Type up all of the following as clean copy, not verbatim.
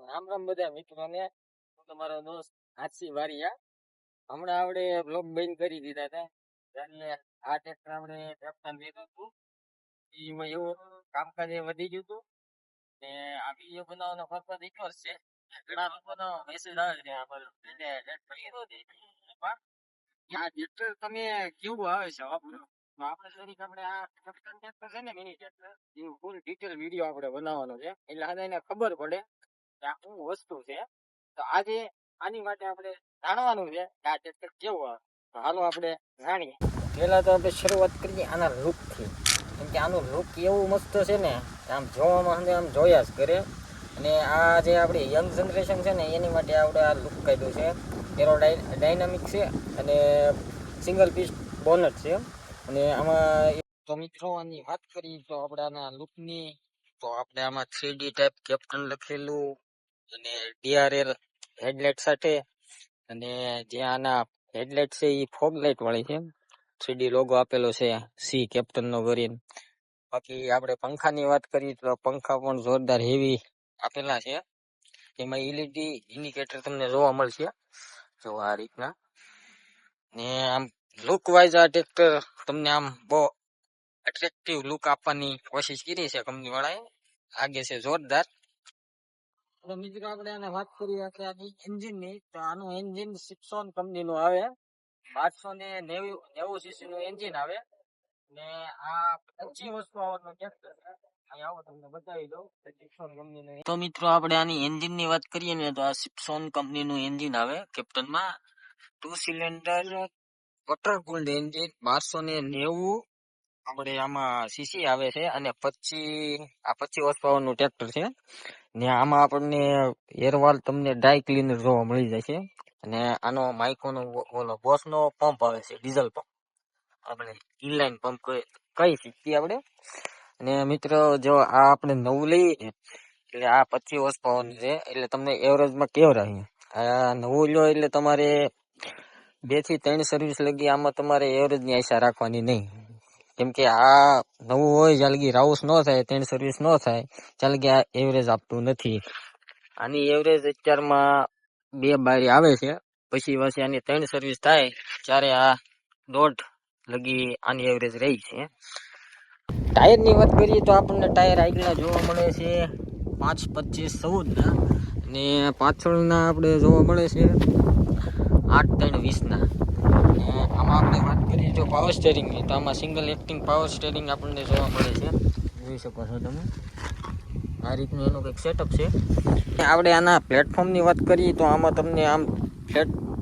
રામ રામ બધા મિત્રોને. હું તમારો દોસ્ત આરસી વારિયા. હમણાં આપણે બ્લોગ બંધ કરી દીધા હતા એટલે આ ટ્રેક્ટર આપણે કેપ્ટન લીધું હતું. એમાં એવું કામકાજ વધી ગયું હતું ને આ વિડીયો બનાવવાનો પર્પઝ એટલો જ છે. ઘણા લોકોનો મેસેજ આવે છે આ બધું એટલે ટ્રેક્ટર લીધું છે પણ આ ટ્રેક્ટર તમે કેવું આવે છે વાપરો તો આપણે જરીક આપણે આ કેપ્ટન ટ્રેક્ટર છે ને મિની ટ્રેક્ટર એ ફૂલ ડિટેલ વિડીયો આપણે બનાવવાનો છે એટલે આને એને ખબર પડે કે આ શું વસ્તુ છે. તો આજે આની માટે આપણે જાણવાનું છે કે આ ટ્રેક્ટર કેવું આવે. તો હાલો આપણે જાણીએ. પહેલા તો આપણે શરૂઆત કરીએ આના લુકથી, કેમ કે આનું લુક એવું મસ્ત છે ને આમ જોવામાં આમ જોયા જ કરે. અને આ જે આપણી યંગ જનરેશન છે ને એની માટે આપણે આ લુક કાઢ્યું છે. એરોડાયનામિક છે અને સિંગલ પીસ બોનટ છે. અને આમાં તો મિત્રો આની વાત કરીએ તો આપણે આના લુકની, તો આપણે આમાં 3D ટાઈપ કેપ્ટન લખેલું અને DRL હેડલાઇટ સાથે, અને જે આના હેડલાઇટ છે એ ફોગ લાઇટ વાળી છે. 3D લોગો આપેલો છે સી કેપ્ટન નો કરીને. બાકી આપણે પંખાની વાત કરીએ તો પંખા પણ જોરદાર હેવી આપેલા છે. એમાં LED ઇન્ડિકેટર તમને જોવા મળશે જો આ રીતના. ને આમ લુક વાઇઝ આ ટ્રેક્ટર તમને આમ બહુ એટ્રેક્ટિવ લુક આપવાની કોશિશ કરી છે કંપની વાળાએ. આગે છે જોરદાર. તો મિત્રો આપણે આને વાત કરીએ કે આની એન્જિન ની, તો આનું એન્જિન સિપ્સોન કંપની નું આવે. 1290 સીસી નું એન્જિન આવે ને આ 25 હોર્સ પાવર નું ટ્રેક્ટર છે. અહીં આવો તમને બતાવી દઉં સિપ્સોન કંપની નું. તો મિત્રો આપણે આની એન્જિન ની વાત કરીએ ને તો આ સિપ્સોન કંપની નું એન્જિન આવે કેપ્ટન માં. 2 સિલિન્ડર વોટર કુલ્ડ એન્જિન, 1290 આપણે આમાં સીસી આવે છે અને 25 હોર્સ પાવર નું ટ્રેક્ટર છે. ને આમાં આપણને એરવાલ તમને ડ્રાય ક્લીનર જોવા મળી જશે. અને આનો માઇકોનો ઓલો બોસનો પંપ આવે છે, ડીઝલ પંપ, આપણે ઇનલાઇન પંપ કહી શકીએ આપણે. અને મિત્રો જો આ આપણે નવું લઈએ એટલે આ 25 હોર્સ પાવર નું છે એટલે તમને એવરેજમાં કેવરાય. આ નવું લો એટલે તમારે 2 થી 3 સર્વિસ લગી આમાં તમારે એવરેજ ની આશા રાખવાની નહીં. કેમ કે આ નવું હોય જ્યાં લગી રાઉસ ન થાય, 3 સર્વિસ ન થાય ત્યાં લગી આ એવરેજ આપતું નથી. આની એવરેજ અત્યારમાં 2 બારી આવે છે, પછી આની 3 સર્વિસ થાય ત્યારે આ 1.5 લગી આની એવરેજ રહી છે. ટાયર ની વાત કરીએ તો આપણને ટાયર આગળના જોવા મળે છે 5.25-14 ના, અને પાછળના આપણે જોવા મળે છે 8.3-20 ના. આમાં આપણે વાત કરીએ જો પાવર સ્ટેરિંગ ની, તો આમાં સિંગલ એક્ટિંગ પાવર સ્ટેરિંગ આપણને જોવા મળે છે, જોઈ શકો છો તમે. આ રીતનું એનું કંઈક સેટઅપ છે. આપણે આના પ્લેટફોર્મની વાત કરીએ તો આમાં તમને આમ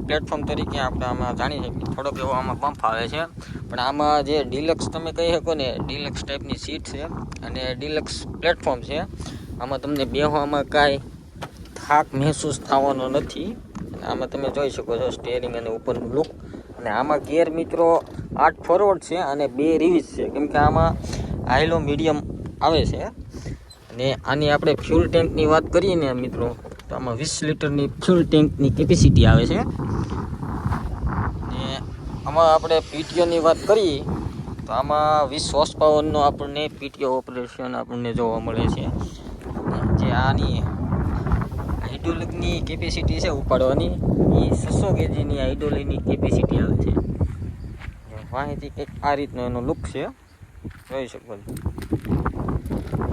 પ્લેટફોર્મ તરીકે આપણે આમાં જાણી શકીએ થોડોક એવો આમાં બમ્પ આવે છે. પણ આમાં જે ડિલક્સ તમે કહી શકો ને, ડિલક્સ ટાઈપની સીટ છે અને ડિલક્સ પ્લેટફોર્મ છે. આમાં તમને બેસવામાં કાંઈ થાક મહેસૂસ થવાનો નથી. આમાં તમે જોઈ શકો છો સ્ટેરિંગ અને ઉપરનું લુક. અને આમાં ગિયર મિત્રો 8 ફોરવર્ડ છે અને 2 રિવર્સ છે, કેમ કે આમાં હાઈલો મીડિયમ આવે છે. અને આની આપણે ફ્યુલ ટેન્કની વાત કરીએ ને મિત્રો, તો આમાં 20 લીટરની ફ્યુલ ટેન્કની કેપેસિટી આવે છે. ને આમાં આપણે પીટીઓની વાત કરીએ તો આમાં 20 હોર્સ પાવરનો આપણને પીટીઓ ઓપરેશન આપણને જોવા મળે છે. જે આની હાઇડ્રોલિકની કેપેસિટી છે ઉપાડવાની, એ 600 કેજીની હાઇડ્રોલિકની કેપેસિટી આવે છે. માહિતી કંઈક આ રીતનો એનો લુક છે, જોઈ શકો છો.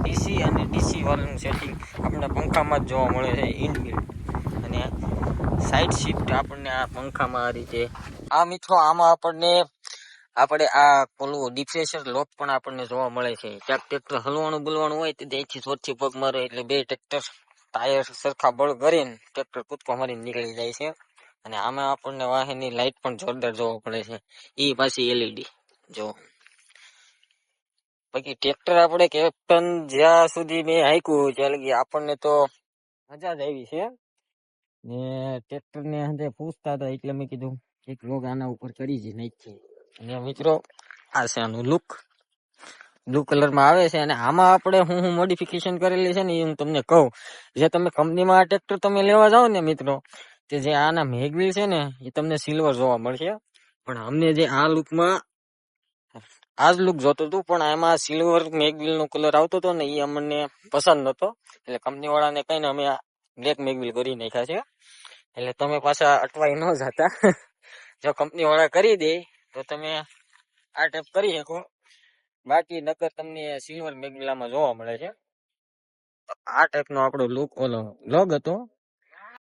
ડીસી અને ડીસી વાળનું સેટિંગ આપણને પંખામાં જ જોવા મળે છે ઇનબિલ્ટ. અને સાઈડ શિફ્ટ આપણને આ પંખામાં આ રીતે. આ મિત્રો આમાં આપણે આ પેલું ડિફ્રેશર લોક પણ આપણને જોવા મળે છે. ક્યાંક ટ્રેક્ટર હલવાનું બોલવાનું હોય તો ત્યાંથી જોરથી પગ મારો એટલે 2 ટ્રેક્ટર ટાયર સરખા બળ કરીને ટ્રેક્ટર કૂદકો મારીને નીકળી જાય છે. અને આમાં આપણને વાહનની લાઇટ પણ જોરદાર જોવા મળે છે, એ પાછી LED જો. બાકી ટ્રેક્ટર આપણે કેપ્ટન જ્યાં સુધી મેં હાંક્યું ત્યાં લગી આપણને તો મજા જ આવી છે. ને ટ્રેક્ટરને અંદર પૂછતા હતા એટલે મેં કીધું એક લોગ આના ઉપર કરી જ નાખીએ. અને મિત્રો આ છે આનું લુક, બ્લુ કલરમાં આવે છે. અને આમાં આપણે હું મોડિફિકેશન કરેલી છે ને એ હું તમને કહું. જે તમે કંપનીમાં આ ટ્રેક્ટર તમે લેવા જાઓ ને મિત્રો, તે જે આના મેગવિલ છે ને એ તમને સિલ્વર જોવા મળશે. પણ અમને જે આ લુકમાં આ જ લુક જોતું હતું, પણ એમાં સિલ્વર મેગવિલ નો કલર આવતો હતો ને એ અમને પસંદ નતો. એટલે કંપની વાળાને કહીને અમે બ્લેક મેગવિલ કરી નાખ્યા છે, એટલે તમે પાછા અટવાઈ ન જતા. જો કંપની વાળા કરી દે તો તમે આ ટાઈપ કરી શકો, બાકી નકર તમને સિલ્વર મેગવિલામાં જોવા મળે છે. આ ટાઈપનો આપણો લુક ઓલો લોગ હતો.